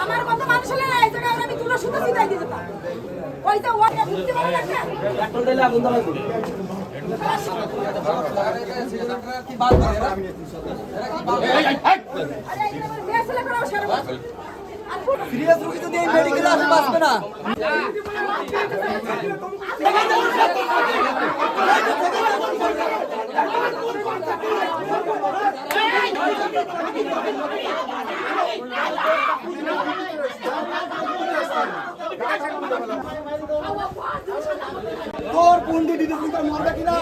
আমার কত মানুষ হলে এই জায়গায় আমি তুলো সুতো সিধাই দিয়ে দিতাম ওই যে ওয়াটা ঢুকতে পারে না এখন দিলে আগুন দাও কি বাদ করে এরা কি বাদ আরে এখানে দেশলে করাও সারা সিরিয়াস রোগী তো এই মেডিকেলে আসে বাঁচবে না তোর বন্ধু দিদি তুই মরবে কিনা